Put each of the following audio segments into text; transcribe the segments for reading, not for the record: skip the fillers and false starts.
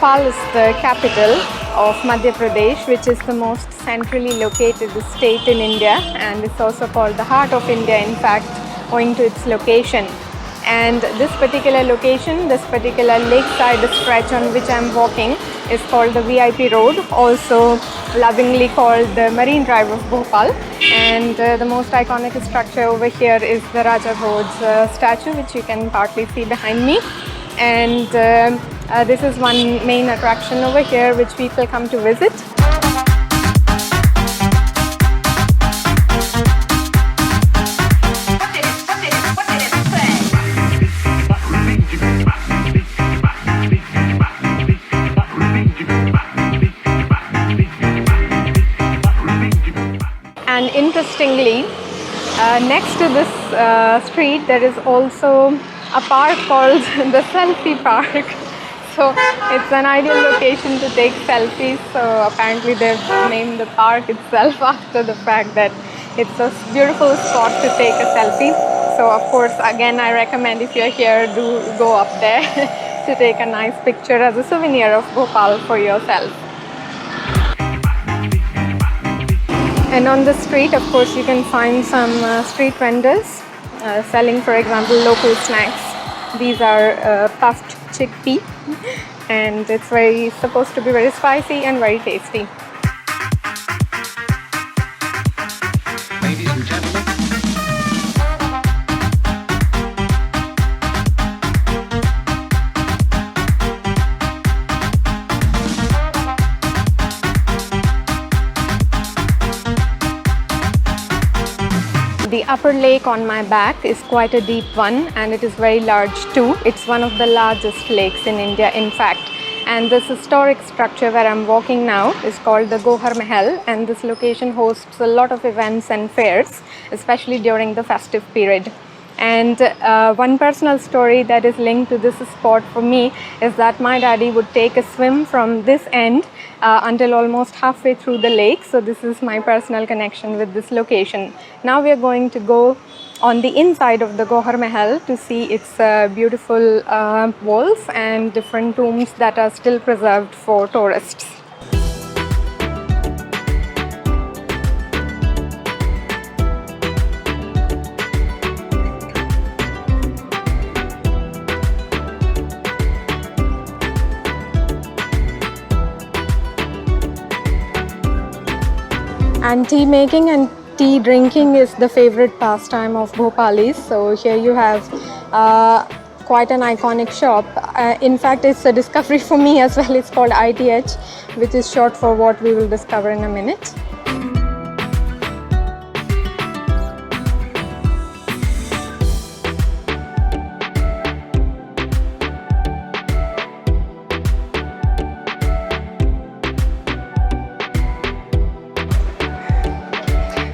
Bhopal is the capital of Madhya Pradesh, which is the most centrally located state in India, and it's also called the heart of India, in fact, owing to its location. And this particular location, this particular lakeside stretch on which I'm walking is called the VIP Road, also lovingly called the Marine Drive of Bhopal. And the most iconic structure over here is the Raja Bhoj's statue, which you can partly see behind me. And this is one main attraction over here which people come to visit. And interestingly, next to this street there is also a park called the Selfie Park. So it's an ideal location to take selfies. So apparently they've named the park itself after the fact that it's a beautiful spot to take a selfie. So of course, again, I recommend if you're here, do go up there to take a nice picture as a souvenir of Bhopal for yourself. And on the street, of course, you can find some street vendors selling, for example, local snacks. These are puffed chickpea, and it's supposed to be very spicy and very tasty. Ladies and gentlemen. The upper lake on my back is quite a deep one, and it is very large too. It's one of the largest lakes in India, in fact. And this historic structure where I'm walking now is called the Gohar Mahal, and this location hosts a lot of events and fairs, especially during the festive period. And one personal story that is linked to this spot for me is that my daddy would take a swim from this end until almost halfway through the lake. So this is my personal connection with this location. Now we are going to go on the inside of the Gohar Mahal to see its beautiful walls and different tombs that are still preserved for tourists. And tea making and tea drinking is the favorite pastime of Bhopalis. So here you have quite an iconic shop. In fact, it's a discovery for me as well. It's called ITH, which is short for what we will discover in a minute.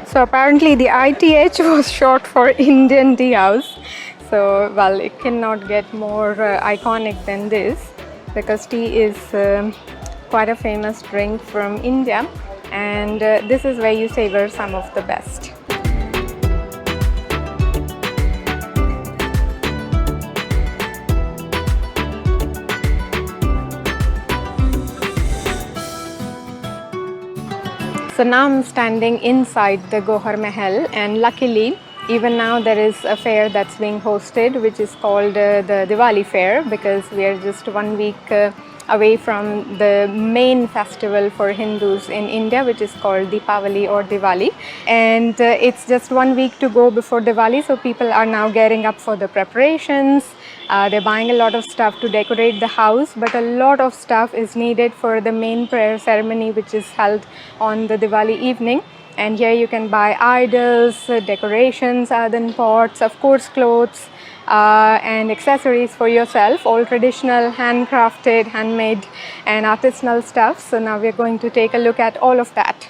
So apparently the ITH was short for Indian Tea House. So, well, it cannot get more iconic than this, because tea is quite a famous drink from India, and this is where you savor some of the best. So now I'm standing inside the Gohar Mahal, and luckily even now there is a fair that's being hosted, which is called the Diwali fair, because we are just 1 week away from the main festival for Hindus in India, which is called Deepavali or Diwali. And it's just 1 week to go before Diwali, so people are now gearing up for the preparations. They're buying a lot of stuff to decorate the house, but a lot of stuff is needed for the main prayer ceremony, which is held on the Diwali evening. And here you can buy idols, decorations, earthen pots, of course clothes, and accessories for yourself, all traditional, handcrafted, handmade and artisanal stuff. So now we're going to take a look at all of that.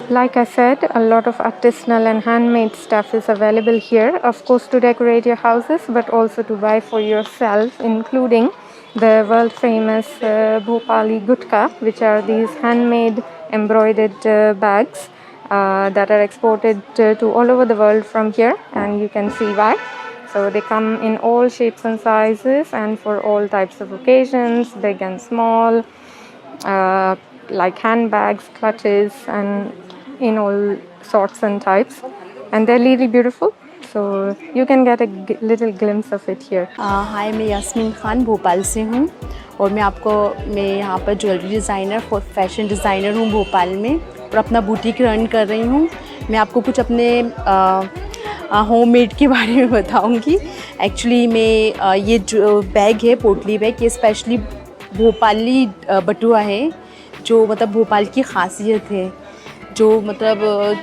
Like I said, a lot of artisanal and handmade stuff is available here, of course to decorate your houses, but also to buy for yourself, including the world famous Bhopali gutka, which are these handmade embroidered bags that are exported to all over the world from here, and you can see why. So they come in all shapes and sizes and for all types of occasions, big and small. like handbags, clutches, and in all sorts and types. And they're really beautiful. So you can get a little glimpse of it here. हाय, मैं यास्मीन ख़ान भोपाल से हूँ और मैं यहाँ पर jewellery designer fashion designer हूँ भोपाल में और अपना बुटीक रन कर रही हूँ। मैं आपको कुछ अपने होममेड के बारे में बताऊँगी। एक्चुअली मैं ये जो बैग है, पोटली बैग, ये स्पेशली भोपाली बटुआ है, जो मतलब भोपाल की ख़ासियत है, जो मतलब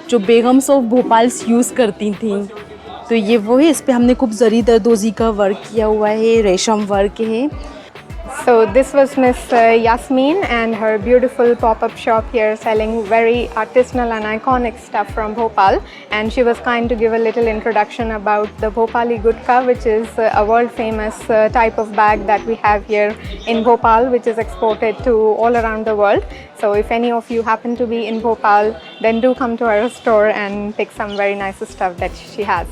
जो बेगम्स ऑफ भोपाल यूज़ करती थी। तो ये वो है, इस पे हमने खूब जरी दरदोजी का वर्क किया हुआ है, रेशम वर्क है। So this was Miss Yasmeen and her beautiful pop-up shop here selling very artisanal and iconic stuff from Bhopal, and she was kind to give a little introduction about the Bhopali Gutka, which is a world famous type of bag that we have here in Bhopal, which is exported to all around the world. So if any of you happen to be in Bhopal, then do come to our store and pick some very nice stuff that she has.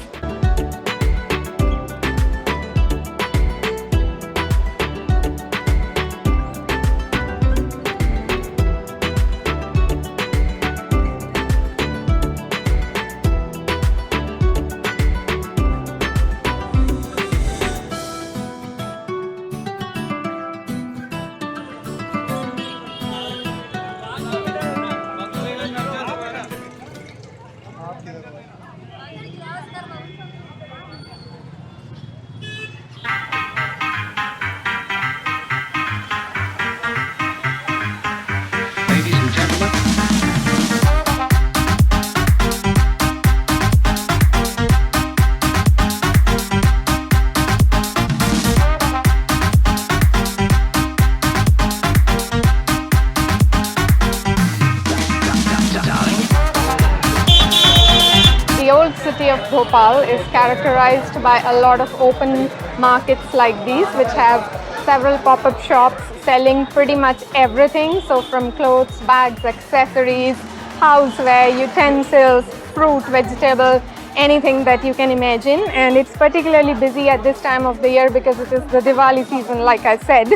The old city of Bhopal is characterized by a lot of open markets like these, which have several pop-up shops selling pretty much everything. So from clothes, bags, accessories, houseware, utensils, fruit, vegetable, anything that you can imagine. And it's particularly busy at this time of the year because it is the Diwali season, like I said.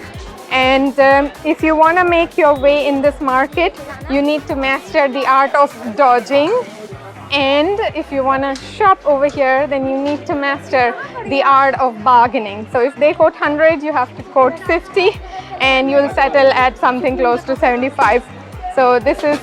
And if you want to make your way in this market, you need to master the art of dodging. And if you want to shop over here, then you need to master the art of bargaining. So if they quote 100, you have to quote 50, and you'll settle at something close to 75. So this is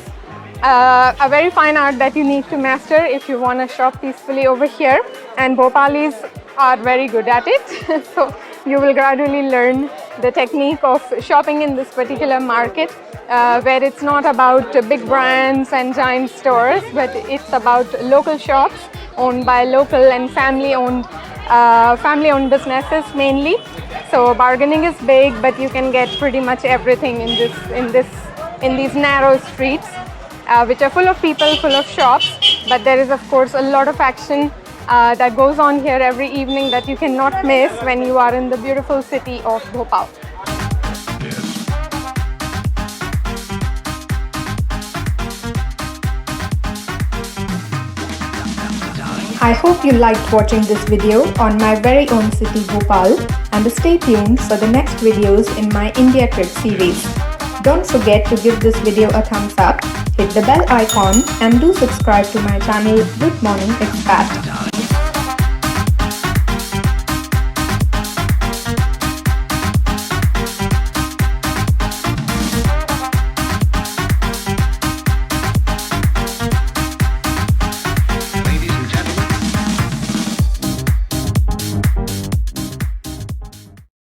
a very fine art that you need to master if you want to shop peacefully over here. And Bhopalis are very good at it. So you will gradually learn the technique of shopping in this particular market, where it's not about big brands and giant stores, but it's about local shops owned by local and family-owned businesses mainly. So bargaining is big, but you can get pretty much everything in these narrow streets, which are full of people, full of shops. But there is, of course, a lot of action that goes on here every evening that you cannot miss when you are in the beautiful city of Bhopal. I hope you liked watching this video on my very own city Bhopal, and stay tuned for the next videos in my India trip series. Don't forget to give this video a thumbs up, hit the bell icon, and do subscribe to my channel Good Morning Expat.